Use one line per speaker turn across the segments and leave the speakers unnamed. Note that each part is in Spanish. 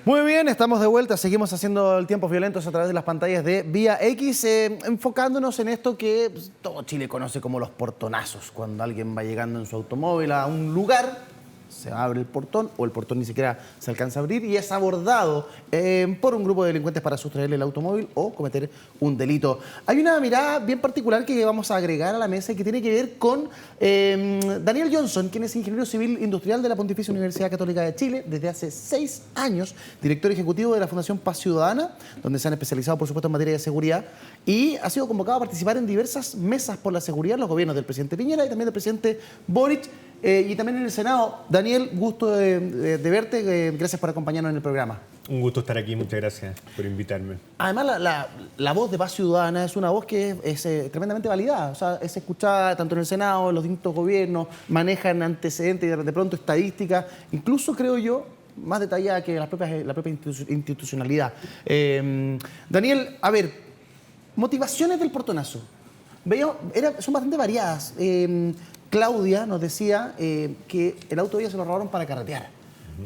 Muy bien, estamos de vuelta, seguimos haciendo el Tiempos Violentos a través de las pantallas de Vía X, enfocándonos en esto que todo Chile conoce como los portonazos. Cuando alguien va llegando en su automóvil a un lugar, se abre el portón o el portón ni siquiera se alcanza a abrir y es abordado por un grupo de delincuentes para sustraerle el automóvil o cometer un delito. Hay una mirada bien particular que vamos a agregar a la mesa y que tiene que ver con Daniel Johnson, quien es ingeniero civil industrial de la Pontificia Universidad Católica de Chile desde hace 6 años, director ejecutivo de la Fundación Paz Ciudadana, donde se han especializado, por supuesto, en materia de seguridad, y ha sido convocado a participar en diversas mesas por la seguridad en los gobiernos del presidente Piñera y también del presidente Boric, y también en el Senado. Daniel, gusto de verte, gracias por acompañarnos en el programa.
Un gusto estar aquí, muchas gracias por invitarme.
Además, la voz de Paz Ciudadana es una voz que es tremendamente validada, o sea, es escuchada tanto en el Senado, en los distintos gobiernos, manejan antecedentes y de pronto estadísticas, incluso creo yo, más detallada que la propia institucionalidad. Daniel, a ver, motivaciones del portonazo. Son bastante variadas. Claudia nos decía que el auto de ella se lo robaron para carretear,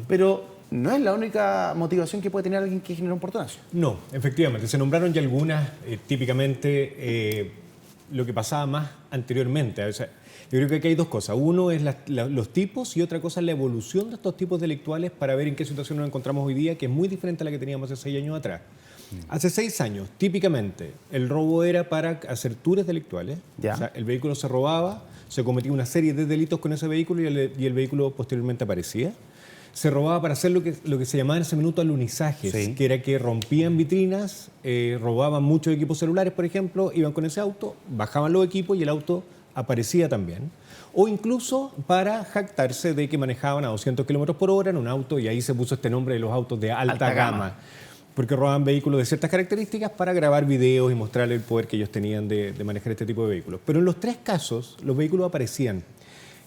pero no es la única motivación que puede tener alguien que genera un portonazo.
No, efectivamente, se nombraron ya algunas, típicamente lo que pasaba más anteriormente. O sea, yo creo que aquí hay dos cosas. Uno es los tipos y otra cosa es la evolución de estos tipos delictuales para ver en qué situación nos encontramos hoy día, que es muy diferente a la que teníamos hace 6 años atrás. Hace 6 años, típicamente, el robo era para hacer tours delictuales. O sea, el vehículo se robaba, se cometía una serie de delitos con ese vehículo y el vehículo posteriormente aparecía. Se robaba para hacer lo que se llamaba en ese minuto alunizajes, que era que rompían vitrinas, robaban muchos equipos celulares, por ejemplo, iban con ese auto, bajaban los equipos y el auto aparecía también. O incluso para jactarse de que manejaban a 200 kilómetros por hora en un auto, y ahí se puso este nombre de los autos de alta gama. Porque robaban vehículos de ciertas características para grabar videos y mostrarle el poder que ellos tenían de manejar este tipo de vehículos. Pero en los 3 casos, los vehículos aparecían.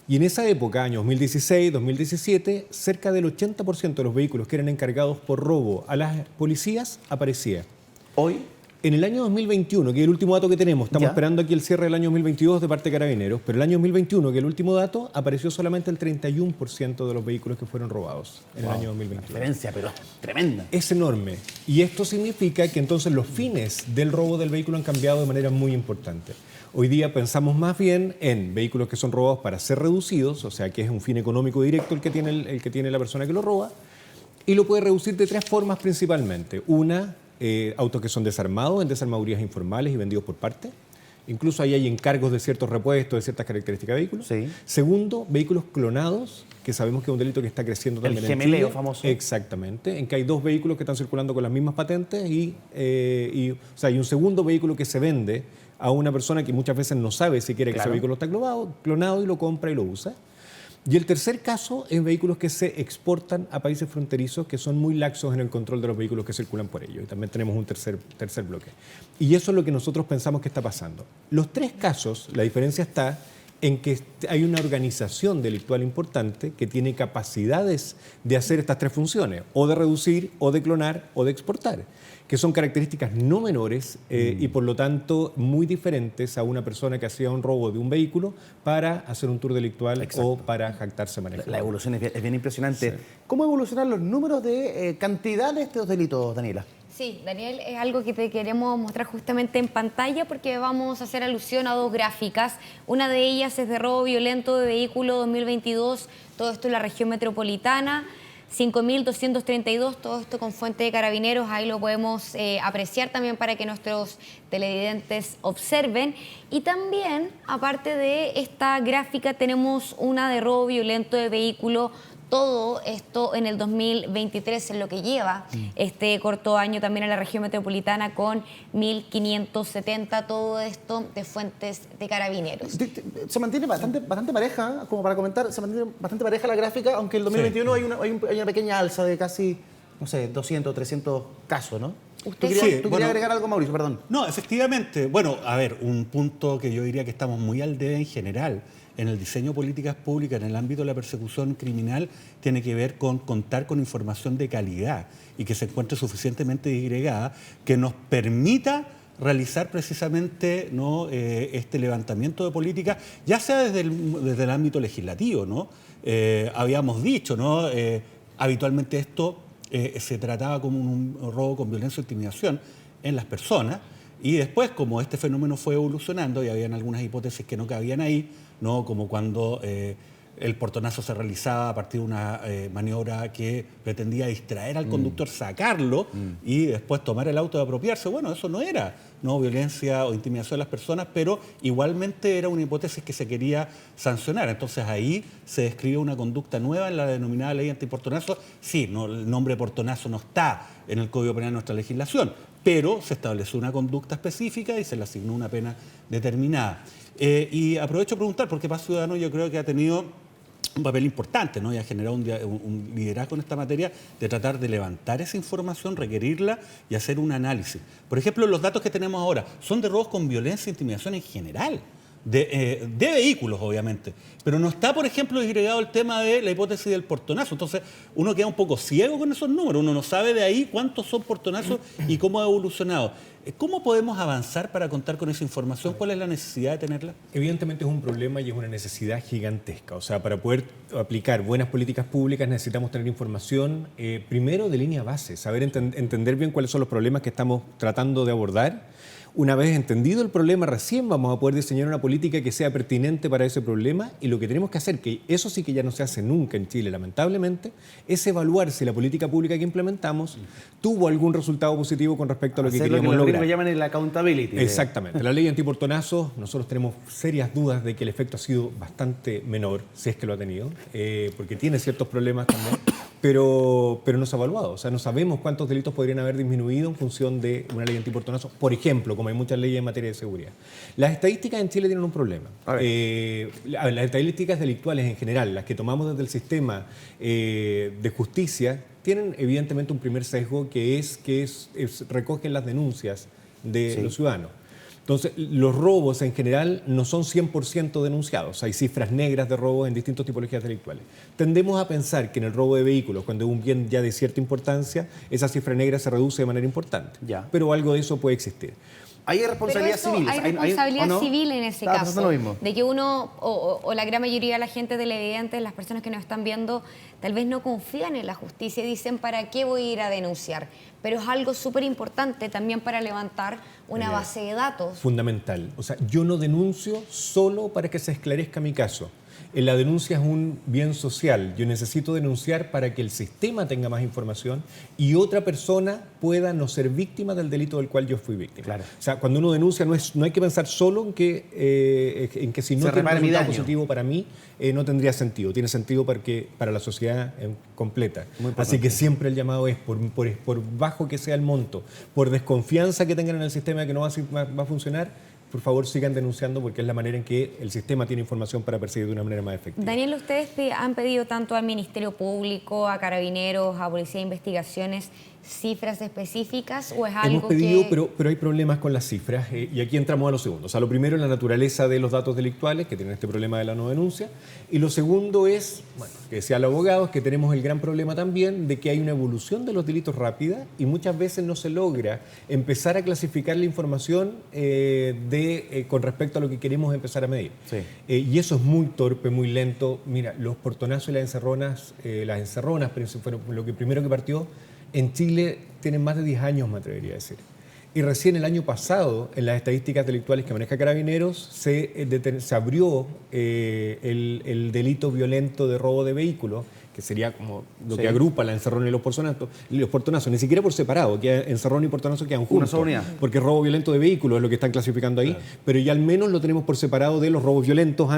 Y en esa época, años 2016, 2017, cerca del 80% de los vehículos que eran encargados por robo a las policías aparecía.
Hoy,
en el año 2021, que es el último dato que tenemos, estamos esperando aquí el cierre del año 2022 de parte de Carabineros, pero el año 2021, que es el último dato, apareció solamente el 31% de los vehículos que fueron robados en el año 2021.
Una diferencia, pero tremenda.
Es enorme. Y esto significa que entonces los fines del robo del vehículo han cambiado de manera muy importante. Hoy día pensamos más bien en vehículos que son robados para ser reducidos, o sea, que es un fin económico directo el que tiene la persona que lo roba, y lo puede reducir de 3 formas principalmente. Una, autos que son desarmados en desarmadurías informales y vendidos por parte. Incluso ahí hay encargos de ciertos repuestos, de ciertas características de vehículos.
Sí.
Segundo, vehículos clonados, que sabemos que es un delito que está creciendo también en Chile.
El gemeleo famoso.
Exactamente, en que hay 2 vehículos que están circulando con las mismas patentes y o sea, hay un segundo vehículo que se vende a una persona que muchas veces no sabe si quiere que ese vehículo está clonado y lo compra y lo usa. Y el tercer caso es vehículos que se exportan a países fronterizos que son muy laxos en el control de los vehículos que circulan por ellos. Y también tenemos un tercer bloque. Y eso es lo que nosotros pensamos que está pasando. Los 3 casos, la diferencia está en que hay una organización delictual importante que tiene capacidades de hacer estas 3 funciones, o de reducir, o de clonar, o de exportar, que son características no menores y por lo tanto muy diferentes a una persona que hacía un robo de un vehículo para hacer un tour delictual o para jactarse manejando.
La evolución es bien impresionante.
Sí.
¿Cómo evolucionan los números de cantidad de estos delitos, Daniela?
Sí, Daniel, es algo que te queremos mostrar justamente en pantalla porque vamos a hacer alusión a 2 gráficas. Una de ellas es de robo violento de vehículo 2022, todo esto en la región metropolitana. 5.232, todo esto con fuente de Carabineros, ahí lo podemos apreciar también para que nuestros televidentes observen. Y también, aparte de esta gráfica, tenemos una de robo violento de vehículo. Todo esto en el 2023 es lo que lleva este corto año también en la región metropolitana con 1.570, todo esto de fuentes de Carabineros.
Se mantiene bastante pareja, como para comentar, se mantiene bastante pareja la gráfica, aunque en el 2021 hay una pequeña alza de casi, no sé, 200, 300 casos, ¿no? ¿Tú querías agregar algo, Mauricio? Perdón.
No, efectivamente. Bueno, a ver, un punto que yo diría que estamos muy al debe en general en el diseño de políticas públicas, en el ámbito de la persecución criminal, tiene que ver con contar con información de calidad y que se encuentre suficientemente disgregada, que nos permita realizar precisamente, ¿no?, este levantamiento de políticas, ya sea desde el ámbito legislativo, ¿no? Habíamos dicho, ¿no?, habitualmente esto se trataba como un robo con violencia o intimidación en las personas. Y después, como este fenómeno fue evolucionando y habían algunas hipótesis que no cabían ahí, ¿no? Como cuando el portonazo se realizaba a partir de una maniobra que pretendía distraer al conductor, sacarlo y después tomar el auto y apropiarse. Bueno, eso no era violencia o intimidación de las personas, pero igualmente era una hipótesis que se quería sancionar. Entonces ahí se describe una conducta nueva en la denominada ley antiportonazo. Sí, no, el nombre portonazo no está en el Código Penal de nuestra legislación, pero se estableció una conducta específica y se le asignó una pena determinada. Y aprovecho a preguntar, porque Paz Ciudadano yo creo que ha tenido un papel importante, ¿no? Y ha generado un liderazgo en esta materia de tratar de levantar esa información, requerirla y hacer un análisis. Por ejemplo, los datos que tenemos ahora son de robos con violencia e intimidación en general. De vehículos, obviamente. Pero no está, por ejemplo, disgregado el tema de la hipótesis del portonazo. Entonces, uno queda un poco ciego con esos números. Uno no sabe de ahí cuántos son portonazos y cómo ha evolucionado. ¿Cómo podemos avanzar para contar con esa información? ¿Cuál es la necesidad de tenerla?
Evidentemente es un problema y es una necesidad gigantesca. O sea, para poder aplicar buenas políticas públicas necesitamos tener información, primero de línea base, saber entender bien cuáles son los problemas que estamos tratando de abordar. Una vez entendido el problema, recién vamos a poder diseñar una política que sea pertinente para ese problema, y lo que tenemos que hacer, que eso sí que ya no se hace nunca en Chile, lamentablemente, es evaluar si la política pública que implementamos tuvo algún resultado positivo con respecto a lo que queríamos lograr.
Lo que llaman el accountability.
Exactamente. La ley antiportonazo, nosotros tenemos serias dudas de que el efecto ha sido bastante menor, si es que lo ha tenido, porque tiene ciertos problemas también, pero no se ha evaluado. O sea, no sabemos cuántos delitos podrían haber disminuido en función de una ley antiportonazo, por ejemplo, como hay muchas leyes en materia de seguridad. Las estadísticas en Chile tienen un problema. Las estadísticas delictuales en general, las que tomamos desde el sistema de justicia, tienen evidentemente un primer sesgo que recogen las denuncias de los ciudadanos. Entonces, los robos en general no son 100% denunciados. Hay cifras negras de robos en distintas tipologías delictuales. Tendemos a pensar que en el robo de vehículos, cuando es un bien ya de cierta importancia, esa cifra negra se reduce de manera importante. Pero algo de eso puede existir.
Hay responsabilidad civil.
Hay responsabilidad civil en ese caso.
Lo mismo.
De que uno, o la gran mayoría de la gente televidente, las personas que nos están viendo, tal vez no confían en la justicia y dicen, ¿para qué voy a ir a denunciar? Pero es algo súper importante también para levantar una base de datos.
Fundamental. O sea, yo no denuncio solo para que se esclarezca mi caso. La denuncia es un bien social. Yo necesito denunciar para que el sistema tenga más información y otra persona pueda no ser víctima del delito del cual yo fui víctima.
Claro.
O sea, cuando uno denuncia no hay que pensar solo en que si no tiene un resultado positivo para mí, no tendría sentido. Tiene sentido para la sociedad completa. Así que siempre el llamado es, por bajo que sea el monto, por desconfianza que tengan en el sistema de que no va a funcionar, por favor sigan denunciando, porque es la manera en que el sistema tiene información para perseguir de una manera más efectiva.
Daniel, ¿ustedes han pedido tanto al Ministerio Público, a Carabineros, a Policía de Investigaciones, cifras específicas o es algo
Hemos pedido,
que...
pero hay problemas con las cifras y aquí entramos a lo segundo. O sea, lo primero es la naturaleza de los datos delictuales, que tienen este problema de la no denuncia, y lo segundo es, bueno, que decía el abogado, es que tenemos el gran problema también de que hay una evolución de los delitos rápida y muchas veces no se logra empezar a clasificar la información con respecto a lo que queremos empezar a medir.
Sí.
Y eso es muy torpe, muy lento. Mira, los portonazos y las encerronas fueron lo que primero que partió. En Chile tienen más de 10 años, me atrevería a decir. Y recién el año pasado, en las estadísticas delictuales que maneja Carabineros, se abrió el delito violento de robo de vehículos, que sería como lo que agrupa la encerrona y los portonazos, ni siquiera por separado, que encerrona y portonazo quedan juntos. Una sola unidad. Porque robo violento de vehículos es lo que están clasificando ahí, pero ya al menos lo tenemos por separado de los robos violentos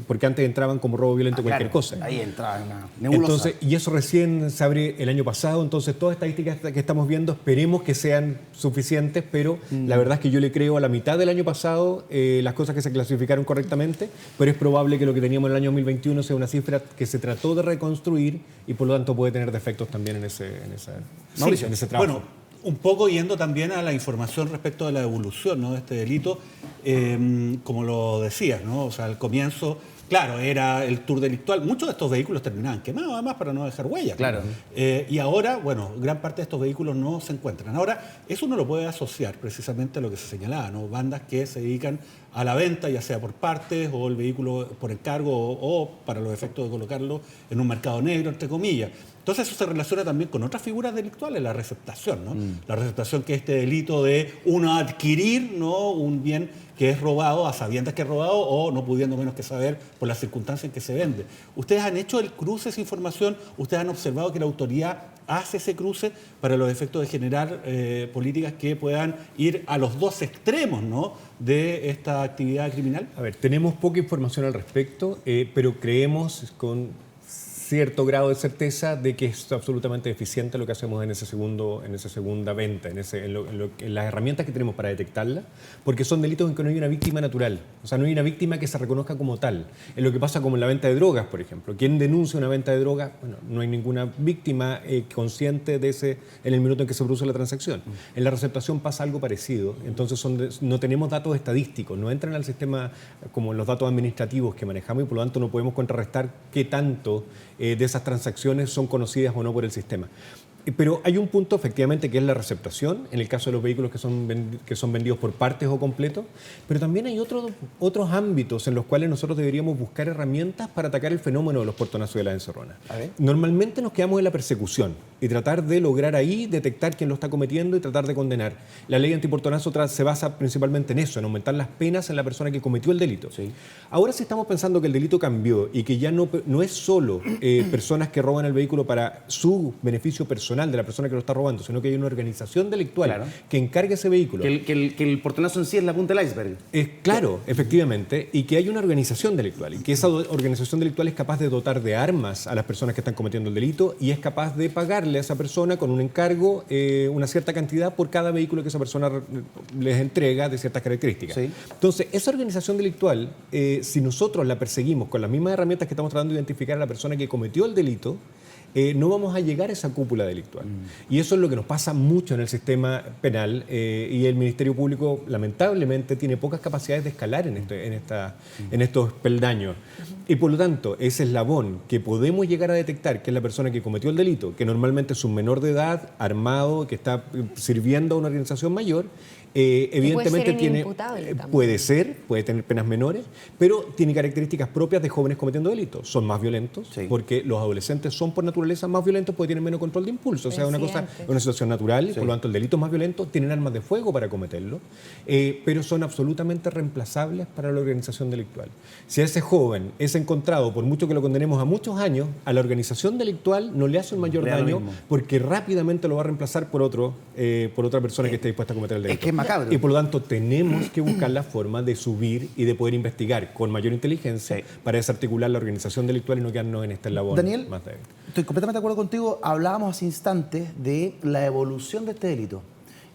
porque antes entraban como robo violento cualquier cosa.
Ahí entraba una nebulosa.
Entonces, y eso recién se abre el año pasado, entonces todas las estadísticas que estamos viendo esperemos que sean suficientes, pero la verdad es que yo le creo a la mitad del año pasado las cosas que se clasificaron correctamente, pero es probable que lo que teníamos en el año 2021 sea una cifra que se trató de reconstruir y por lo tanto puede tener defectos también en ese trabajo.
Bueno, un poco yendo también a la información respecto de la evolución, ¿no?, de este delito, como lo decías, ¿no? O sea, al comienzo, claro, era el tour delictual. Muchos de estos vehículos terminaban quemados, además, para no dejar huellas.
Claro.
Y ahora, bueno, gran parte de estos vehículos no se encuentran. Ahora, eso uno lo puede asociar precisamente a lo que se señalaba, ¿no? Bandas que se dedican a la venta, ya sea por partes o el vehículo por encargo o para los efectos de colocarlo en un mercado negro, entre comillas. Entonces eso se relaciona también con otras figuras delictuales, la receptación, ¿no? La receptación, que es este delito de uno adquirir, ¿no?, un bien que es robado a sabiendas que es robado o no pudiendo menos que saber por las circunstancias en que se vende. ¿Ustedes han hecho el cruce de esa información? ¿Ustedes han observado que la autoridad hace ese cruce para los efectos de generar políticas que puedan ir a los dos extremos, ¿no?, de esta actividad criminal?
A ver, tenemos poca información al respecto, pero creemos con cierto grado de certeza de que es absolutamente eficiente lo que hacemos en esa segunda venta, en las herramientas que tenemos para detectarla, porque son delitos en que no hay una víctima natural, o sea, no hay una víctima que se reconozca como tal. Es lo que pasa como en la venta de drogas, por ejemplo. ¿Quién denuncia una venta de drogas? Bueno, no hay ninguna víctima consciente de ese en el minuto en que se produce la transacción. En la receptación pasa algo parecido, entonces no tenemos datos estadísticos, no entran al sistema como los datos administrativos que manejamos y por lo tanto no podemos contrarrestar qué tanto de esas transacciones son conocidas o no por el sistema. Pero hay un punto efectivamente que es la receptación, en el caso de los vehículos que son vendidos por partes o completos, pero también hay otros ámbitos en los cuales nosotros deberíamos buscar herramientas para atacar el fenómeno de los portonazos y de las encerronas. Normalmente nos quedamos en la persecución y tratar de lograr ahí detectar quién lo está cometiendo y tratar de condenar. La ley antiportonazo se basa principalmente en eso, en aumentar las penas en la persona que cometió el delito. Sí. Ahora sí estamos pensando que el delito cambió y que ya no es solo personas que roban el vehículo para su beneficio personal de la persona que lo está robando, sino que hay una organización delictual que encargue ese vehículo.
Que el portonazo en sí es la punta del iceberg.
Claro, efectivamente, y que hay una organización delictual, y que esa organización delictual es capaz de dotar de armas a las personas que están cometiendo el delito y es capaz de pagarle a esa persona con un encargo una cierta cantidad por cada vehículo que esa persona les entrega de ciertas características. Sí. Entonces, esa organización delictual, si nosotros la perseguimos con las mismas herramientas que estamos tratando de identificar a la persona que cometió el delito, no vamos a llegar a esa cúpula delictual. Y eso es lo que nos pasa mucho en el sistema penal y el Ministerio Público lamentablemente tiene pocas capacidades de escalar en estos peldaños. Y por lo tanto, ese eslabón que podemos llegar a detectar, que es la persona que cometió el delito, que normalmente es un menor de edad, armado, que está sirviendo a una organización mayor, evidentemente puede tener penas menores, pero tiene características propias de jóvenes cometiendo delitos. Son más violentos, porque los adolescentes son por naturaleza más violentos porque tienen menos control de impulso. O sea, una situación natural, por lo tanto el delito es más violento, tienen armas de fuego para cometerlo, pero son absolutamente reemplazables para la organización delictual. Si a ese joven es encontrado, por mucho que lo condenemos a muchos años, a la organización delictual no le hace un mayor daño porque rápidamente lo va a reemplazar por otra persona que esté dispuesta a cometer el delito. Y por lo tanto tenemos que buscar la forma de subir y de poder investigar con mayor inteligencia para desarticular la organización delictual y no quedarnos en este eslabón.
Daniel,
más débil.
Estoy completamente de acuerdo contigo. Hablábamos hace instantes de la evolución de este delito.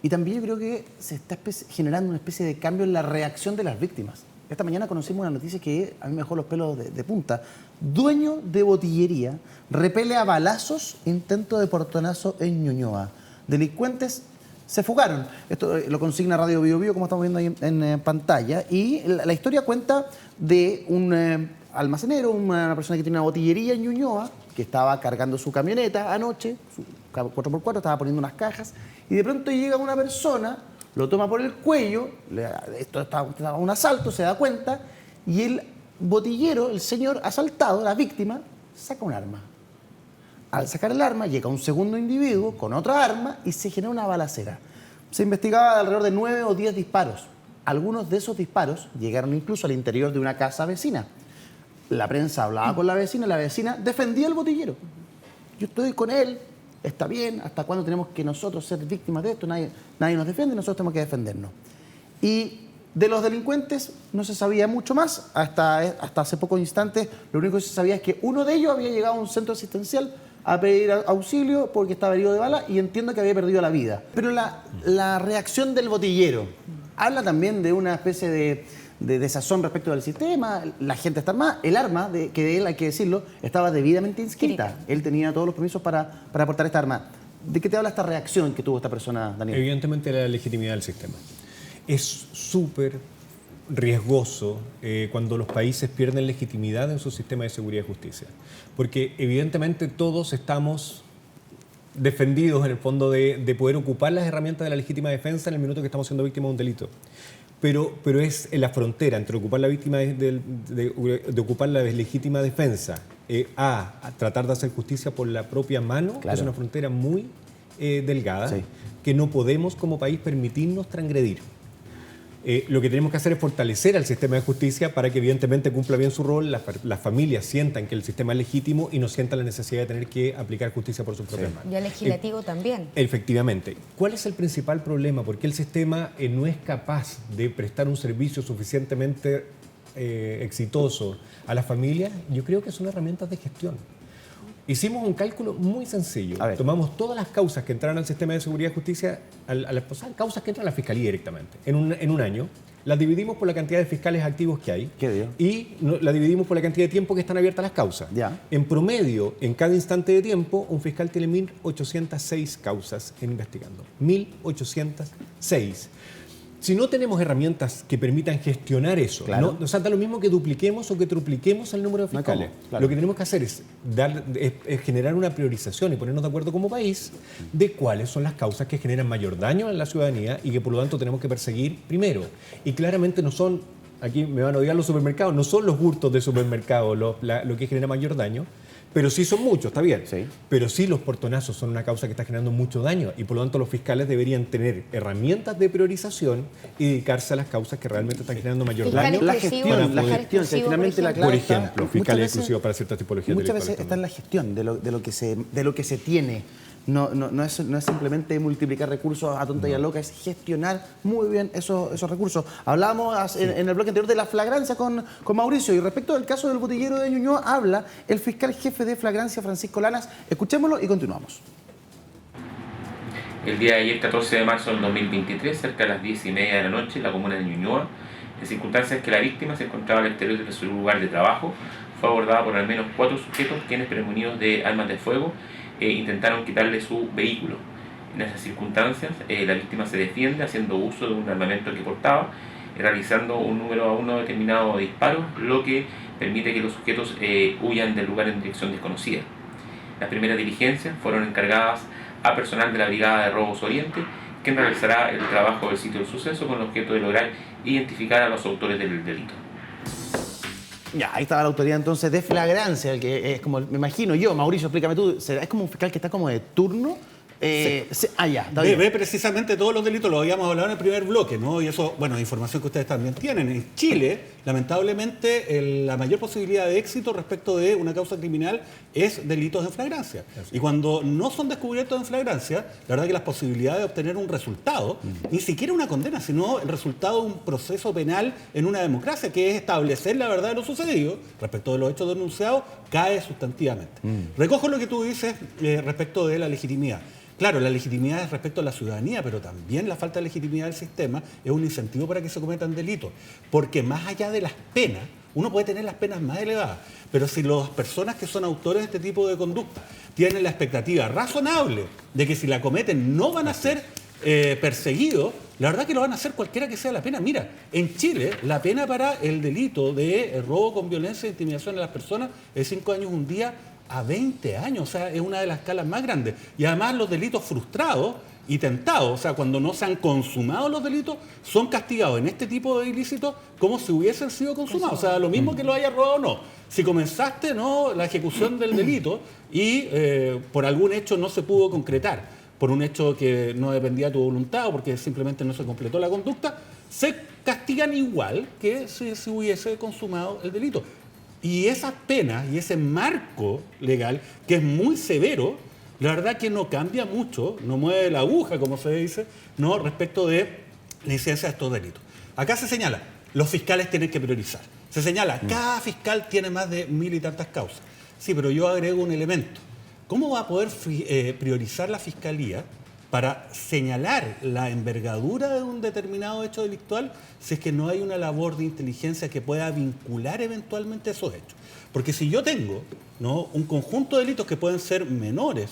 Y también yo creo que se está generando una especie de cambio en la reacción de las víctimas. Esta mañana conocimos una noticia que a mí me dejó los pelos de punta. Dueño de botillería repele a balazos intento de portonazo en Ñuñoa. Delincuentes se fugaron. Esto lo consigna Radio Bio Bio, como estamos viendo ahí en pantalla. Y la historia cuenta de un almacenero, una persona que tiene una botillería en Ñuñoa, que estaba cargando su camioneta anoche, su 4x4, estaba poniendo unas cajas, y de pronto llega una persona, lo toma por el cuello, esto estaba un asalto, se da cuenta, y el botillero, el señor asaltado, la víctima, saca un arma. Al sacar el arma, llega un segundo individuo con otra arma y se genera una balacera. Se investigaba alrededor de 9 o 10 disparos. Algunos de esos disparos llegaron incluso al interior de una casa vecina. La prensa hablaba con la vecina defendía al botillero. Yo estoy con él, está bien, ¿hasta cuándo tenemos que nosotros ser víctimas de esto? Nadie nos defiende, nosotros tenemos que defendernos. Y de los delincuentes no se sabía mucho más, hasta hace pocos instantes lo único que se sabía es que uno de ellos había llegado a un centro asistencial a pedir auxilio porque estaba herido de bala y entiendo que había perdido la vida. Pero la reacción del botillero habla también de una especie de desazón respecto del sistema, la gente está armada, el arma, que él, hay que decirlo, estaba debidamente inscrita. Él tenía todos los permisos para portar esta arma. ¿De qué te habla esta reacción que tuvo esta persona, Daniel?
Evidentemente la legitimidad del sistema. Es súper riesgoso cuando los países pierden legitimidad en su sistema de seguridad y justicia. Porque evidentemente todos estamos defendidos en el fondo de poder ocupar las herramientas de la legítima defensa en el minuto que estamos siendo víctimas de un delito. pero es en la frontera entre ocupar la víctima de ocupar la legítima defensa a tratar de hacer justicia por la propia mano. Claro. Es una frontera muy delgada, sí, que no podemos como país permitirnos transgredir. Lo que tenemos que hacer es fortalecer al sistema de justicia para que evidentemente cumpla bien su rol, las familias sientan que el sistema es legítimo y no sientan la necesidad de tener que aplicar justicia por sus propias manos.
Y el legislativo también.
Efectivamente. ¿Cuál es el principal problema? ¿Por qué el sistema no es capaz de prestar un servicio suficientemente exitoso a las familias? Yo creo que son herramientas de gestión. Hicimos un cálculo muy sencillo. Tomamos todas las causas que entraron al sistema de seguridad y justicia, causas que entran a la fiscalía directamente, en un año, las dividimos por la cantidad de fiscales activos que hay y la dividimos por la cantidad de tiempo que están abiertas las causas. Ya. En promedio, en cada instante de tiempo, un fiscal tiene 1.806 causas investigando. 1.806. Si no tenemos herramientas que permitan gestionar eso, claro, nos da lo mismo que dupliquemos o que tripliquemos el número de fiscales. Claro. Lo que tenemos que hacer es generar una priorización y ponernos de acuerdo como país de cuáles son las causas que generan mayor daño en la ciudadanía y que por lo tanto tenemos que perseguir primero. Y claramente no son, aquí me van a odiar los supermercados, no son los hurtos de supermercados lo que genera mayor daño, pero sí son muchos, está bien. Sí. Pero sí los portonazos son una causa que está generando mucho daño y por lo tanto los fiscales deberían tener herramientas de priorización y dedicarse a las causas que realmente están generando mayor daño.
La gestión, finalmente la clave.
Por ejemplo, fiscal exclusivo para ciertas tipologías de
muchas veces está en la gestión de lo que se tiene. No es simplemente multiplicar recursos a tonta y a loca, es gestionar muy bien esos recursos. Hablábamos en el bloque anterior de la flagrancia con Mauricio y respecto del caso del botellero de Ñuñoa habla el fiscal jefe de flagrancia, Francisco Lanas. Escuchémoslo y continuamos.
El día de ayer, 14 de marzo del 2023, cerca de las 10:30 de la noche, en la comuna de Ñuñoa, en circunstancias que la víctima se encontraba al exterior de su lugar de trabajo, fue abordada por al menos 4 sujetos quienes, premonidos de armas de fuego, intentaron quitarle su vehículo. En esas circunstancias, la víctima se defiende haciendo uso de un armamento que portaba, realizando un número a uno determinado de disparos, lo que permite que los sujetos huyan del lugar en dirección desconocida. Las primeras diligencias fueron encargadas a personal de la Brigada de Robos Oriente, quien realizará el trabajo del sitio del suceso con el objeto de lograr identificar a los autores del delito.
Ya, ahí estaba la autoridad entonces de flagrancia, el que es como, me imagino yo, Mauricio, explícame tú, ¿es como un fiscal que está como de turno?
Sí. Ve precisamente todos los delitos, lo habíamos hablado en el primer bloque, ¿no? Y eso, bueno, información que ustedes también tienen. En Chile, lamentablemente, la mayor posibilidad de éxito respecto de una causa criminal es delitos en flagrancia. Y cuando no son descubiertos en flagrancia, la verdad que las posibilidades de obtener un resultado, ni siquiera una condena, sino el resultado de un proceso penal en una democracia, que es establecer la verdad de lo sucedido respecto de los hechos denunciados, cae sustantivamente. Recojo lo que tú dices respecto de la legitimidad. Claro, la legitimidad es respecto a la ciudadanía, pero también la falta de legitimidad del sistema es un incentivo para que se cometan delitos. Porque más allá de las penas, uno puede tener las penas más elevadas, pero si las personas que son autores de este tipo de conducta tienen la expectativa razonable de que si la cometen no van a ser perseguidos, la verdad que lo van a hacer cualquiera que sea la pena. Mira, en Chile la pena para el delito de robo con violencia e intimidación a las personas es 5 años un día a 20 años, o sea, es una de las escalas más grandes. Y además los delitos frustrados y tentados, o sea, cuando no se han consumado los delitos, son castigados en este tipo de ilícitos como si hubiesen sido consumados. O sea, lo mismo que lo hayas robado o no. Si comenzaste la ejecución del delito y por algún hecho no se pudo concretar, por un hecho que no dependía de tu voluntad o porque simplemente no se completó la conducta, se castigan igual que si hubiese consumado el delito. Y esas penas y ese marco legal, que es muy severo, la verdad que no cambia mucho, no mueve la aguja, como se dice, ¿no?, respecto de licencia de estos delitos. Acá se señala, los fiscales tienen que priorizar. Se señala, cada fiscal tiene más de 1000 y tantas causas. Sí, pero yo agrego un elemento. ¿Cómo va a poder priorizar la fiscalía para señalar la envergadura de un determinado hecho delictual si es que no hay una labor de inteligencia que pueda vincular eventualmente esos hechos? Porque si yo tengo, ¿no?, un conjunto de delitos que pueden ser menores,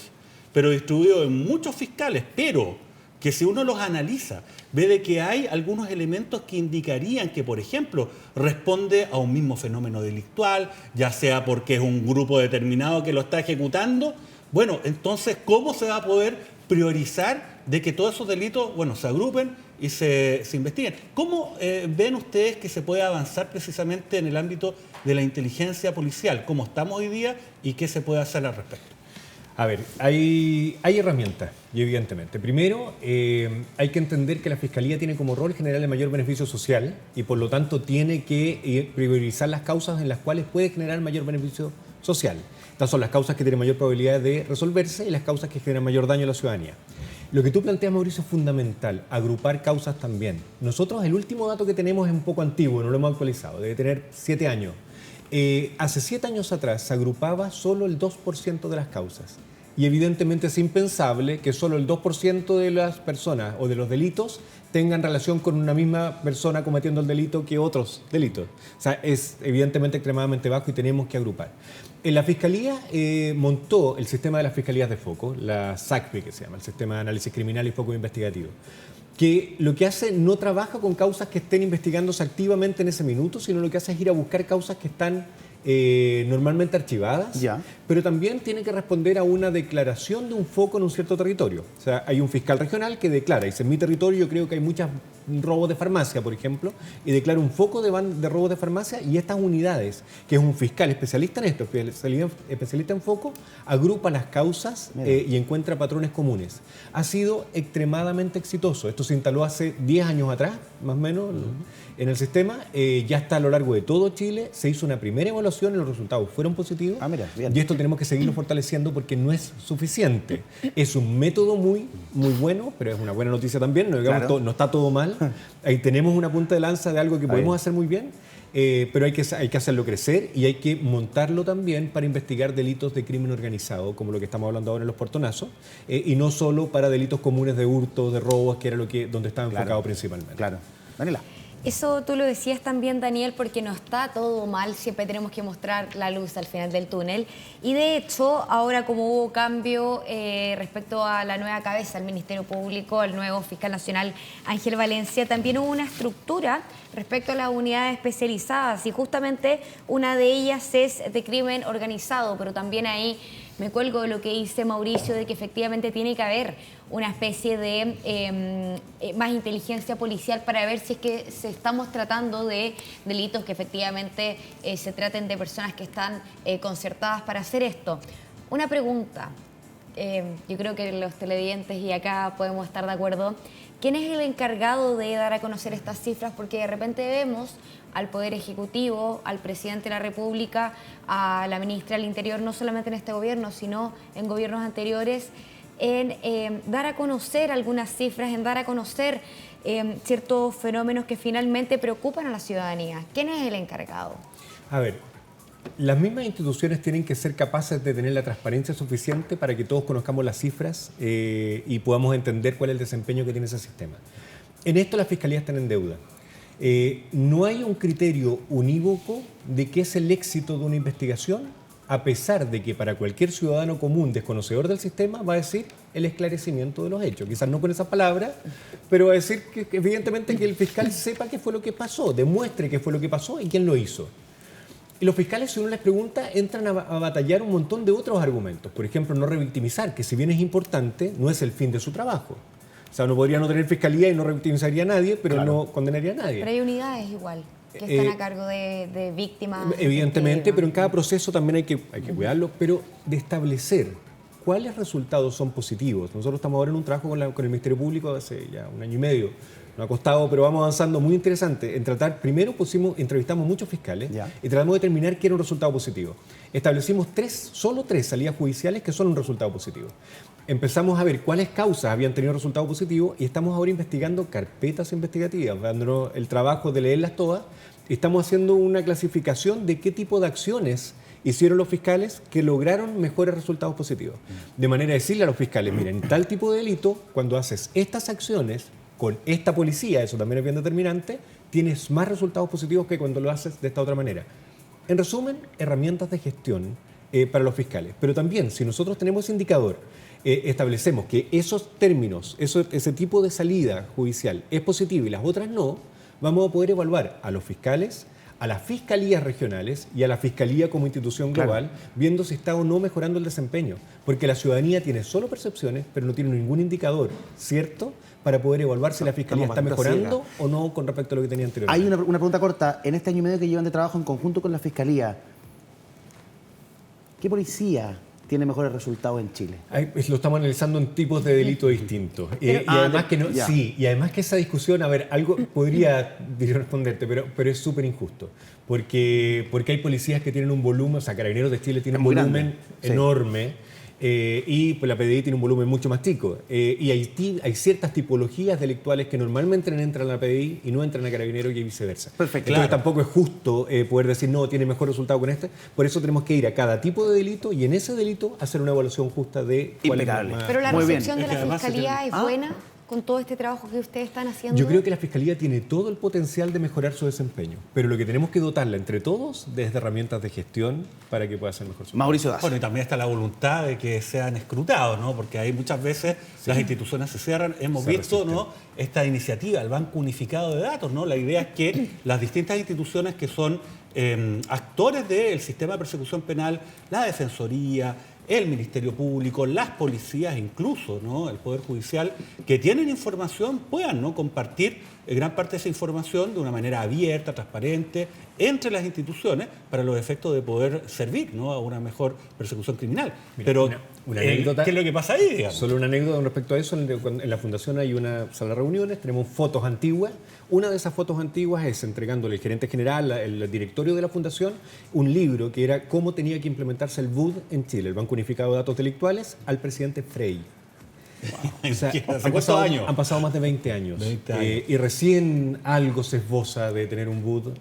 pero distribuidos en muchos fiscales, pero que si uno los analiza, ve de que hay algunos elementos que indicarían que, por ejemplo, responde a un mismo fenómeno delictual, ya sea porque es un grupo determinado que lo está ejecutando, bueno, entonces, ¿cómo se va a poder priorizar de que todos esos delitos, bueno, se agrupen y se investiguen. ¿Cómo ven ustedes que se puede avanzar precisamente en el ámbito de la inteligencia policial? ¿Cómo estamos hoy día y qué se puede hacer al respecto?
A ver, hay herramientas, y evidentemente. Primero, hay que entender que la Fiscalía tiene como rol generar el mayor beneficio social y por lo tanto tiene que priorizar las causas en las cuales puede generar mayor beneficio social. Estas son las causas que tienen mayor probabilidad de resolverse y las causas que generan mayor daño a la ciudadanía. Lo que tú planteas, Mauricio, es fundamental, agrupar causas también. Nosotros el último dato que tenemos es un poco antiguo, no lo hemos actualizado, debe tener 7 años. Hace 7 años atrás se agrupaba solo el 2% de las causas. Y evidentemente es impensable que solo el 2% de las personas o de los delitos tengan relación con una misma persona cometiendo el delito que otros delitos. O sea, es evidentemente extremadamente bajo y tenemos que agrupar. En la Fiscalía montó el sistema de las Fiscalías de Foco, la SACFI que se llama, el Sistema de Análisis Criminal y Foco Investigativo, que lo que hace no trabaja con causas que estén investigándose activamente en ese minuto, sino lo que hace es ir a buscar causas que están normalmente archivadas, pero también tiene que responder a una declaración de un foco en un cierto territorio. O sea, hay un fiscal regional que declara, dice, en mi territorio yo creo que hay muchos robos de farmacia, por ejemplo, y declara un foco de robos de farmacia y estas unidades, que es un fiscal especialista en esto, especialista en foco, agrupa las causas y encuentra patrones comunes. Ha sido extremadamente exitoso. Esto se instaló hace 10 años atrás, más o menos, en el sistema. Ya está a lo largo de todo Chile. Se hizo una primera evaluación y los resultados fueron positivos. Y esto tenemos que seguirlo fortaleciendo porque no es suficiente. Es un método muy bueno, pero es una buena noticia también. No, digamos, no está todo mal. Ahí tenemos una punta de lanza de algo que podemos hacer muy bien. Pero hay que hacerlo crecer y hay que montarlo también para investigar delitos de crimen organizado, como lo que estamos hablando ahora en los portonazos, y no solo para delitos comunes de hurto, de robos, que era donde estaba enfocado principalmente.
Claro. Daniela.
Eso tú lo decías también, Daniel, porque no está todo mal, siempre tenemos que mostrar la luz al final del túnel. Y de hecho, ahora como hubo cambio respecto a la nueva cabeza del Ministerio Público, el nuevo fiscal nacional Ángel Valencia, también hubo una estructura respecto a las unidades especializadas y justamente una de ellas es de crimen organizado, pero también ahí me cuelgo de lo que dice Mauricio de que efectivamente tiene que haber una especie de más inteligencia policial para ver si es que se estamos tratando de delitos que efectivamente se traten de personas que están concertadas para hacer esto. Una pregunta, yo creo que los televidentes y acá podemos estar de acuerdo. ¿Quién es el encargado de dar a conocer estas cifras? Porque de repente vemos al Poder Ejecutivo, al Presidente de la República, a la Ministra del Interior, no solamente en este gobierno, sino en gobiernos anteriores, en dar a conocer algunas cifras, en dar a conocer ciertos fenómenos que finalmente preocupan a la ciudadanía. ¿Quién es el encargado?
A ver, las mismas instituciones tienen que ser capaces de tener la transparencia suficiente para que todos conozcamos las cifras y podamos entender cuál es el desempeño que tiene ese sistema. En esto las fiscalías están en deuda. No hay un criterio unívoco de qué es el éxito de una investigación, a pesar de que para cualquier ciudadano común desconocedor del sistema va a decir el esclarecimiento de los hechos. Quizás no con esas palabras, pero va a decir que evidentemente que el fiscal sepa qué fue lo que pasó, demuestre qué fue lo que pasó y quién lo hizo. Y los fiscales, si uno les pregunta, entran a batallar un montón de otros argumentos. Por ejemplo, no revictimizar, que si bien es importante, no es el fin de su trabajo. O sea, uno podría no tener fiscalía y no revictimizaría a nadie, pero no condenaría a nadie.
Pero hay unidades igual que están a cargo de víctimas.
Evidentemente, pero en cada proceso también hay que cuidarlo, pero de establecer cuáles resultados son positivos. Nosotros estamos ahora en un trabajo con el Ministerio Público hace ya 1 año y medio. Nos ha costado, pero vamos avanzando muy interesante en tratar. Primero entrevistamos muchos fiscales y tratamos de determinar qué era un resultado positivo. Establecimos solo 3 salidas judiciales que son un resultado positivo. Empezamos a ver cuáles causas habían tenido resultado positivo y estamos ahora investigando carpetas investigativas, dándonos el trabajo de leerlas todas. Estamos haciendo una clasificación de qué tipo de acciones hicieron los fiscales que lograron mejores resultados positivos. De manera de decirle a los fiscales, miren, tal tipo de delito, cuando haces estas acciones con esta policía, eso también es bien determinante, tienes más resultados positivos que cuando lo haces de esta otra manera. En resumen, herramientas de gestión para los fiscales. Pero también, si nosotros tenemos ese indicador, establecemos que esos términos, ese tipo de salida judicial es positivo y las otras no, vamos a poder evaluar a los fiscales, a las fiscalías regionales y a la fiscalía como institución global, viendo si está o no mejorando el desempeño. Porque la ciudadanía tiene solo percepciones, pero no tiene ningún indicador, ¿cierto?, para poder evaluar si la fiscalía está mejorando o no con respecto a lo que tenía anteriormente.
Hay una pregunta corta. En este año y medio que llevan de trabajo en conjunto con la fiscalía, ¿qué policía tiene mejores resultados en Chile?
Lo estamos analizando en tipos de delitos distintos. Y además y además que esa discusión, a ver, algo podría responderte, pero es súper injusto. Porque hay policías que tienen un volumen, o sea, Carabineros de Chile tiene un volumen enorme. Y pues la PDI tiene un volumen mucho más chico. Y hay ciertas tipologías delictuales que normalmente entran a la PDI y no entran a Carabineros y viceversa.
Perfecto.
Entonces tampoco es justo poder decir, no, tiene mejor resultado con este. Por eso tenemos que ir a cada tipo de delito y en ese delito hacer una evaluación justa de cuál es más.
Pero la
Muy bien.
recepción de la Fiscalía es buena con todo este trabajo que ustedes están haciendo.
Yo creo que la Fiscalía tiene todo el potencial de mejorar su desempeño, pero lo que tenemos que dotarla entre todos es de herramientas de gestión para que pueda ser mejor.
Mauricio Daza.
Bueno, y también está la voluntad de que sean escrutados, ¿no? Porque hay muchas veces las instituciones se cierran. Hemos visto, ¿no?, esta iniciativa, el Banco Unificado de Datos, ¿no? La idea es que las distintas instituciones que son actores del sistema de persecución penal, la Defensoría, el Ministerio Público, las policías, incluso, ¿no?, el Poder Judicial, que tienen información, puedan, ¿no?, compartir gran parte de esa información de una manera abierta, transparente, entre las instituciones, para los efectos de poder servir, ¿no?, a una mejor persecución criminal.
Mira,
pero
una anécdota,
¿qué es lo que pasa ahí, digamos?
Solo una anécdota con respecto a eso. En la Fundación hay una sala de reuniones, tenemos fotos antiguas. Una de esas fotos antiguas es entregándole al gerente general, el directorio de la Fundación, un libro que era cómo tenía que implementarse el BUD en Chile, el Banco Unificado de Datos Delictuales, al presidente Frey. Wow. O sea, han pasado más de 20 años. Y recién algo se esboza de tener un BUD,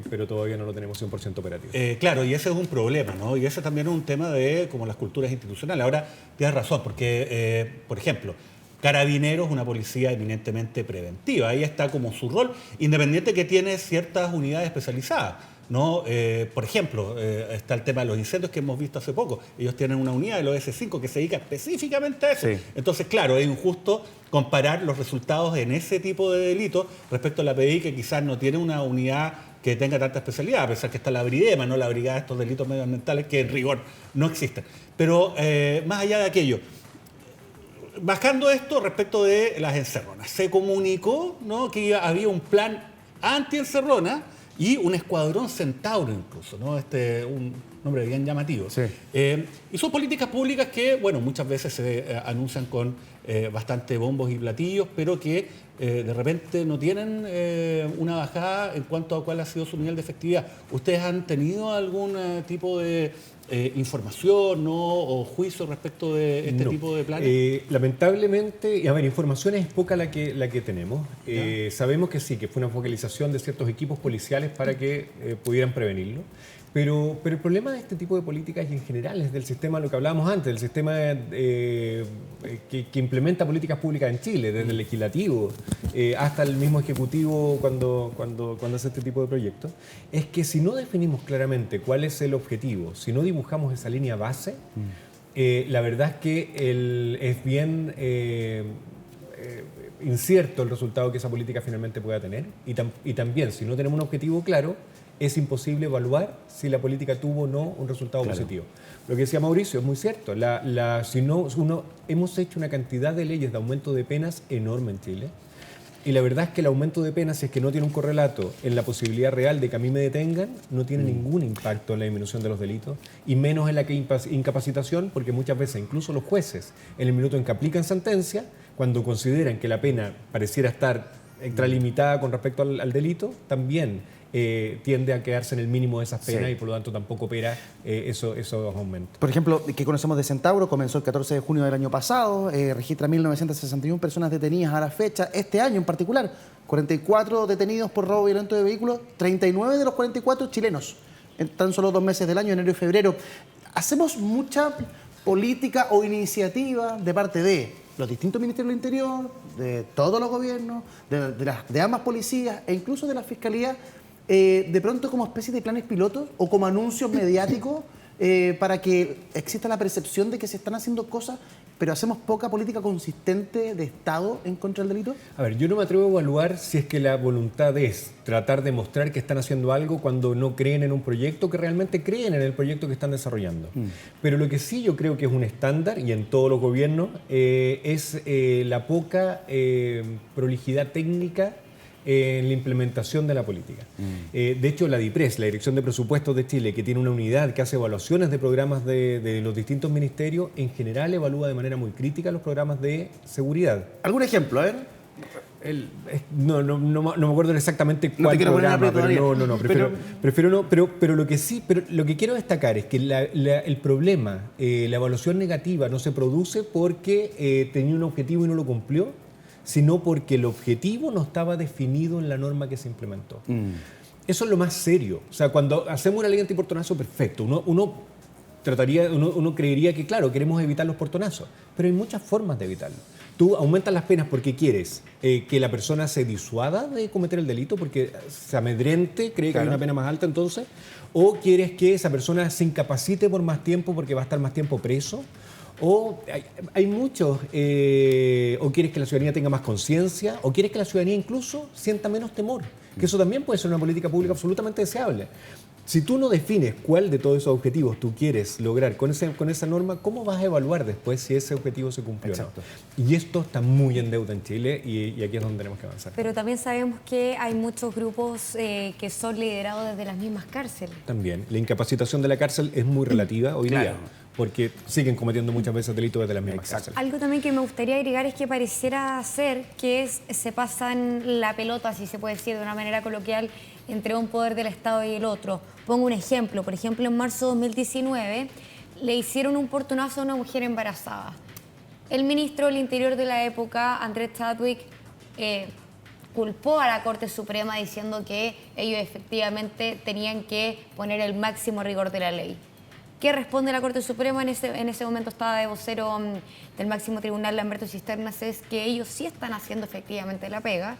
pero todavía no lo tenemos 100% operativo.
Claro, y ese es un problema, ¿no? Y ese también es un tema de como las culturas institucionales. Ahora, tienes razón, porque, por ejemplo, Carabineros es una policía eminentemente preventiva. Ahí está como su rol, independiente que tiene ciertas unidades especializadas, ¿no? Por ejemplo, está el tema de los incendios que hemos visto hace poco. Ellos tienen una unidad del OS5 que se dedica específicamente a eso. Sí. Entonces, claro, es injusto comparar los resultados en ese tipo de delitos respecto a la PDI, que quizás no tiene una unidad que tenga tanta especialidad, a pesar que está la Bridema, no la Brigada de estos delitos medioambientales que en rigor no existen. Pero más allá de aquello, bajando esto respecto de las encerronas, se comunicó, ¿no?, que había un plan anti-encerrona y un escuadrón Centauro incluso, ¿no? Un nombre bien llamativo. Sí. Y son políticas públicas que, bueno, muchas veces se anuncian con bastante bombos y platillos, pero que de repente no tienen una bajada en cuanto a cuál ha sido su nivel de efectividad. ¿Ustedes han tenido algún tipo de información, ¿no?, o juicio respecto de este tipo de planes?
Lamentablemente, a ver, información es poca la que tenemos. Sabemos que sí, que fue una focalización de ciertos equipos policiales para que pudieran prevenirlo. Pero el problema de este tipo de políticas y en general es del sistema, lo que hablábamos antes, del sistema que implementa políticas públicas en Chile, desde el legislativo hasta el mismo ejecutivo cuando hace este tipo de proyectos, es que si no definimos claramente cuál es el objetivo, si no dibujamos esa línea base, la verdad es que es bien incierto el resultado que esa política finalmente pueda tener y también si no tenemos un objetivo claro, es imposible evaluar si la política tuvo o no un resultado positivo. Lo que decía Mauricio es muy cierto. Hemos hecho una cantidad de leyes de aumento de penas enorme en Chile. Y la verdad es que el aumento de penas, si es que no tiene un correlato en la posibilidad real de que a mí me detengan, no tiene ningún impacto en la disminución de los delitos, y menos en la incapacitación, porque muchas veces incluso los jueces, en el minuto en que aplican sentencia, cuando consideran que la pena pareciera estar extralimitada con respecto al delito, también tiende a quedarse en el mínimo de esas penas y por lo tanto tampoco opera esos aumentos.
Por ejemplo, que conocemos de Centauro, comenzó el 14 de junio del año pasado, registra 1.961 personas detenidas a la fecha, este año en particular, 44 detenidos por robo violento de vehículos, 39 de los 44 chilenos, en tan solo 2 meses del año, enero y febrero. Hacemos mucha política o iniciativa de parte de los distintos ministerios del Interior, de todos los gobiernos, de ambas policías e incluso de la Fiscalía, de pronto como especie de planes pilotos o como anuncios mediáticos para que exista la percepción de que se están haciendo cosas, pero hacemos poca política consistente de Estado en contra del delito?
A ver, yo no me atrevo a evaluar si es que la voluntad es tratar de mostrar que están haciendo algo cuando no creen en un proyecto, que realmente creen en el proyecto que están desarrollando. Pero lo que sí yo creo que es un estándar, y en todos los gobiernos, es la poca prolijidad técnica en la implementación de la política. De hecho, la DIPRES, la Dirección de Presupuestos de Chile, que tiene una unidad que hace evaluaciones de programas de los distintos ministerios, en general evalúa de manera muy crítica los programas de seguridad.
¿Algún ejemplo? A ver.
No me acuerdo exactamente
No te
cuál
quiero poner
programa,
aprieto,
prefiero no, pero lo que sí, pero lo que quiero destacar es que el problema, la evaluación negativa no se produce porque tenía un objetivo y no lo cumplió, sino porque el objetivo no estaba definido en la norma que se implementó. Eso es lo más serio. O sea, cuando hacemos una ley antiportonazo, perfecto. Uno creería que, claro, queremos evitar los portonazos, pero hay muchas formas de evitarlo. Tú aumentas las penas porque quieres que la persona se disuada de cometer el delito, porque se amedrente, cree que hay una pena más alta entonces, o quieres que esa persona se incapacite por más tiempo porque va a estar más tiempo preso. O hay muchos, o quieres que la ciudadanía tenga más conciencia, o quieres que la ciudadanía incluso sienta menos temor, que eso también puede ser una política pública absolutamente deseable. Si tú no defines cuál de todos esos objetivos tú quieres lograr con esa norma, ¿cómo vas a evaluar después si ese objetivo se cumplió o no? Y esto está muy en deuda en Chile y aquí es donde tenemos que avanzar.
Pero también sabemos que hay muchos grupos que son liderados desde las mismas cárceles.
También. La incapacitación de la cárcel es muy relativa hoy día, porque siguen cometiendo muchas veces delitos desde las mismas cárceles.
Algo también que me gustaría agregar es que pareciera ser que se pasan la pelota, si se puede decir de una manera coloquial, entre un poder del Estado y el otro. Pongo un ejemplo. Por ejemplo, en marzo de 2019 le hicieron un portonazo a una mujer embarazada. El ministro del Interior de la época, Andrés Chadwick, culpó a la Corte Suprema diciendo que ellos efectivamente tenían que poner el máximo rigor de la ley. ¿Qué responde la Corte Suprema? En ese momento estaba de vocero del máximo tribunal, Lamberto Cisternas, es que ellos sí están haciendo efectivamente la pega,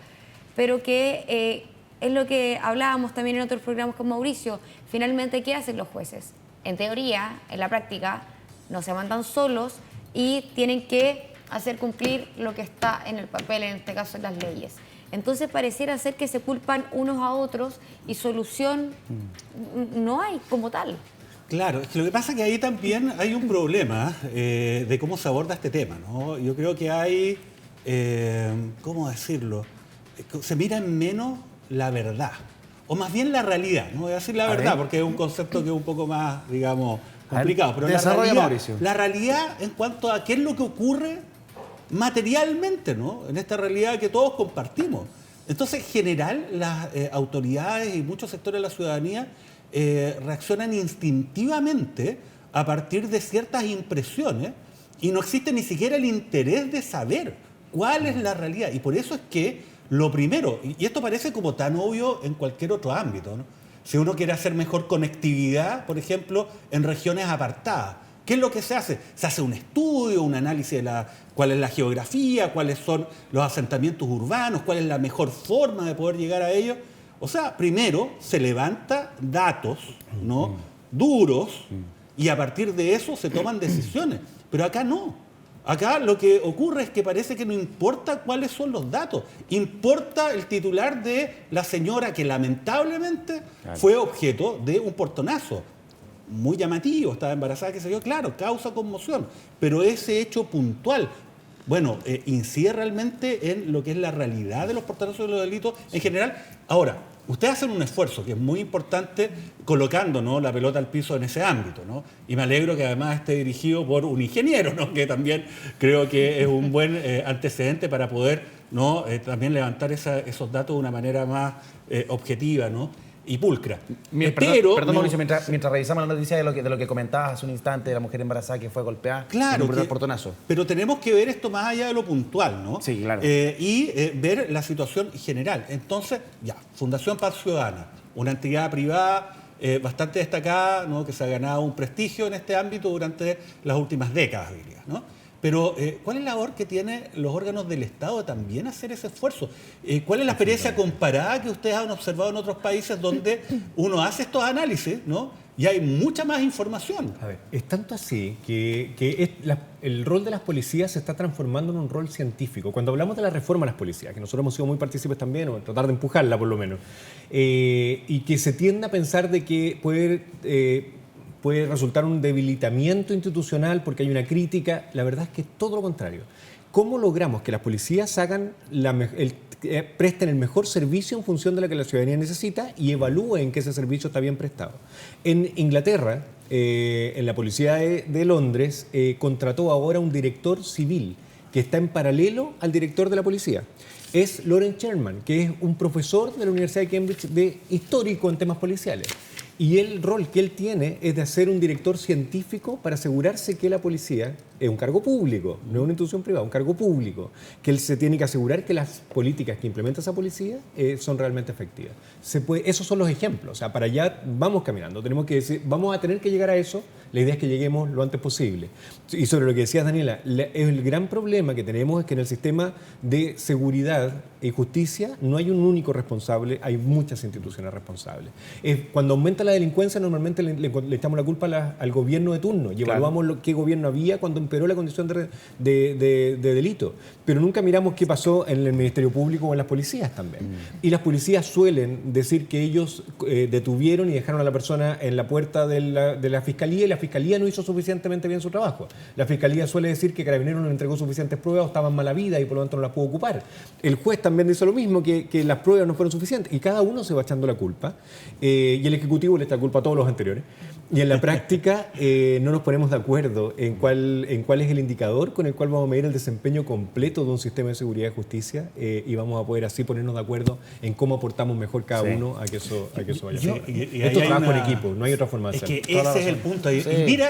pero que es lo que hablábamos también en otros programas con Mauricio. Finalmente, ¿qué hacen los jueces? En teoría, en la práctica, no se mandan solos y tienen que hacer cumplir lo que está en el papel, en este caso en las leyes. Entonces pareciera ser que se culpan unos a otros y solución no hay como tal.
Claro, es que lo que pasa es que ahí también hay un problema de cómo se aborda este tema, ¿no? Yo creo que hay, ¿cómo decirlo? Se mira en menos la verdad, o más bien la realidad. No voy a decir la verdad porque es un concepto que es un poco más, digamos, complicado. Pero la realidad en cuanto a qué es lo que ocurre materialmente, ¿no? En esta realidad que todos compartimos. Entonces, en general, las autoridades y muchos sectores de la ciudadanía reaccionan instintivamente a partir de ciertas impresiones y no existe ni siquiera el interés de saber cuál es la realidad. Y por eso es que lo primero, y esto parece como tan obvio en cualquier otro ámbito, ¿no? Si uno quiere hacer mejor conectividad, por ejemplo, en regiones apartadas, ¿qué es lo que se hace? Se hace un estudio, un análisis de cuál es la geografía, cuáles son los asentamientos urbanos, cuál es la mejor forma de poder llegar a ellos. O sea, primero se levanta datos, ¿no?, duros, y a partir de eso se toman decisiones. Pero acá no. Acá lo que ocurre es que parece que no importa cuáles son los datos. Importa el titular de la señora que lamentablemente fue objeto de un portonazo. Muy llamativo, estaba embarazada, qué sé yo, claro, causa conmoción. Pero ese hecho puntual, bueno, incide realmente en lo que es la realidad de los portonazos de los delitos en general. Ahora, ustedes hacen un esfuerzo que es muy importante colocando, ¿no?, la pelota al piso en ese ámbito, ¿no? Y me alegro que además esté dirigido por un ingeniero, ¿no?, que también creo que es un buen antecedente para poder, ¿no?, también levantar esos datos de una manera más objetiva, ¿no?, y pulcra.
Perdón, Mauricio, mientras revisamos la noticia de lo que comentabas hace un instante, de la mujer embarazada que fue golpeada en un brutal portonazo.
Pero tenemos que ver esto más allá de lo puntual, ¿no?
Sí, claro.
Y ver la situación general. Entonces, Fundación Paz Ciudadana, una entidad privada bastante destacada, ¿no?, que se ha ganado un prestigio en este ámbito durante las últimas décadas, diría, ¿no? Pero, ¿cuál es la labor que tienen los órganos del Estado de también hacer ese esfuerzo? ¿Cuál es la experiencia comparada que ustedes han observado en otros países donde uno hace estos análisis, ¿no?, y hay mucha más información.
A ver, es tanto así que el rol de las policías se está transformando en un rol científico. Cuando hablamos de la reforma a las policías, que nosotros hemos sido muy partícipes también, o tratar de empujarla por lo menos, y que se tiende a pensar de que puede resultar un debilitamiento institucional porque hay una crítica, la verdad es que es todo lo contrario. ¿Cómo logramos que las policías presten el mejor servicio en función de lo que la ciudadanía necesita y evalúen que ese servicio está bien prestado? En Inglaterra, en la policía de Londres, contrató ahora un director civil que está en paralelo al director de la policía. Es Lawrence Sherman, que es un profesor de la Universidad de Cambridge histórico en temas policiales. Y el rol que él tiene es de ser un director científico para asegurarse que la policía es un cargo público, no es una institución privada, un cargo público, que él se tiene que asegurar que las políticas que implementa esa policía son realmente efectivas. Esos son los ejemplos, o sea, para allá vamos caminando, tenemos que decir, vamos a tener que llegar a eso, la idea es que lleguemos lo antes posible. Y sobre lo que decías, Daniela, el gran problema que tenemos es que en el sistema de seguridad y justicia no hay un único responsable, hay muchas instituciones responsables. Cuando aumenta la delincuencia, normalmente le echamos la culpa al gobierno de turno y evaluamos qué gobierno había cuando empeoró la condición de delito. Pero nunca miramos qué pasó en el Ministerio Público o en las policías también. Y las policías suelen decir que ellos detuvieron y dejaron a la persona en la puerta de la fiscalía y la fiscalía no hizo suficientemente bien su trabajo. La fiscalía suele decir que Carabineros no le entregó suficientes pruebas o estaban mala vida y por lo tanto no las pudo ocupar. El juez también dice lo mismo, que las pruebas no fueron suficientes y cada uno se va echando la culpa y el Ejecutivo le echa la culpa a todos los anteriores. Y en la práctica no nos ponemos de acuerdo en cuál es el indicador con el cual vamos a medir el desempeño completo de un sistema de seguridad y justicia y vamos a poder así ponernos de acuerdo en cómo aportamos mejor cada uno a que eso vaya. Esto es trabajo en equipo, no hay otra forma de hacerlo.
Es que ese es el punto. Y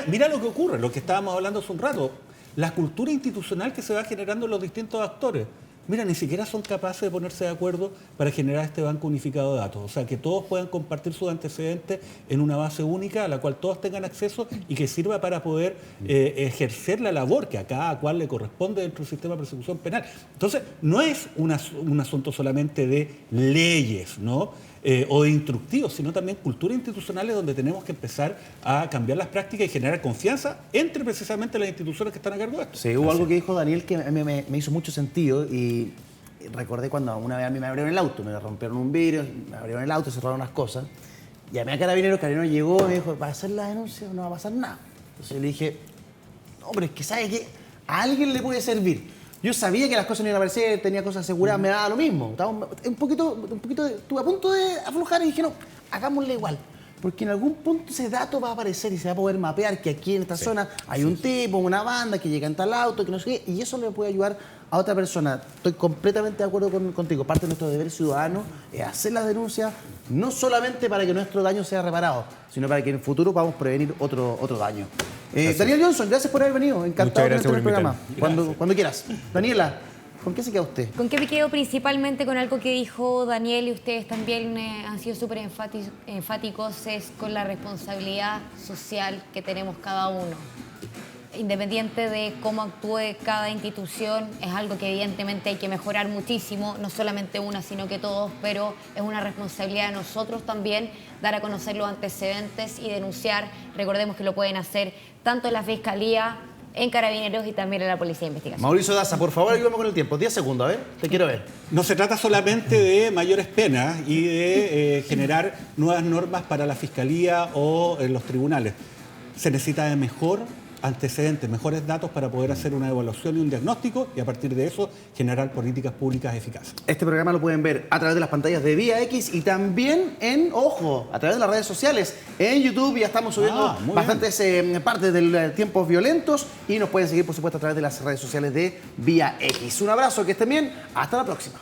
mira lo que ocurre, lo que estábamos hablando hace un rato, la cultura institucional que se va generando en los distintos actores. Mira, ni siquiera son capaces de ponerse de acuerdo para generar este banco unificado de datos. O sea, que todos puedan compartir sus antecedentes en una base única a la cual todos tengan acceso y que sirva para poder ejercer la labor que a cada cual le corresponde dentro del sistema de persecución penal. Entonces, no es un asunto solamente de leyes, ¿no? O de instructivos, sino también culturas institucionales donde tenemos que empezar a cambiar las prácticas y generar confianza entre precisamente las instituciones que están a cargo de esto.
Sí, hubo algo que dijo Daniel que me hizo mucho sentido y recordé cuando una vez a mí me abrieron el auto, me rompieron un vidrio, me abrieron el auto, cerraron unas cosas. Llamé a Carabineros llegó y me dijo, ¿va a hacer la denuncia o no va a pasar nada? Entonces yo le dije, no, pero es que ¿sabe qué? A alguien le puede servir. Yo sabía que las cosas no iban a aparecer, tenía cosas aseguradas, me daba lo mismo. Estaba un poquito, estuve a punto de aflojar y dije, no, hagámosle igual. Porque en algún punto ese dato va a aparecer y se va a poder mapear que aquí en esta zona hay un tipo, una banda que llega en tal auto, que no sé qué, y eso le puede ayudar a otra persona. Estoy completamente de acuerdo contigo. Parte de nuestro deber ciudadano es hacer las denuncias, no solamente para que nuestro daño sea reparado, sino para que en el futuro podamos prevenir otro daño. Daniel Johnson, gracias por haber venido. Encantado de tenerte en el programa. Cuando quieras. Daniela, ¿con qué se queda usted?
¿Con qué me quedo? Principalmente con algo que dijo Daniel y ustedes también han sido súper enfáticos, es con la responsabilidad social que tenemos cada uno. Independiente de cómo actúe cada institución, es algo que evidentemente hay que mejorar muchísimo, no solamente una, sino que todos, pero es una responsabilidad de nosotros también dar a conocer los antecedentes y denunciar. Recordemos que lo pueden hacer tanto en la Fiscalía, en Carabineros y también en la Policía de Investigación.
Mauricio Daza, por favor, ayúdame con el tiempo. 10 segundos, a ver, te quiero ver.
No se trata solamente de mayores penas y de generar nuevas normas para la Fiscalía o en los tribunales. Se necesita de mejor antecedentes, mejores datos para poder hacer una evaluación y un diagnóstico y a partir de eso generar políticas públicas eficaces.
Este programa lo pueden ver a través de las pantallas de Vía X y también a través de las redes sociales. En YouTube ya estamos subiendo bastantes partes del Tiempos Violentos y nos pueden seguir, por supuesto, a través de las redes sociales de Vía X. Un abrazo, que estén bien, hasta la próxima.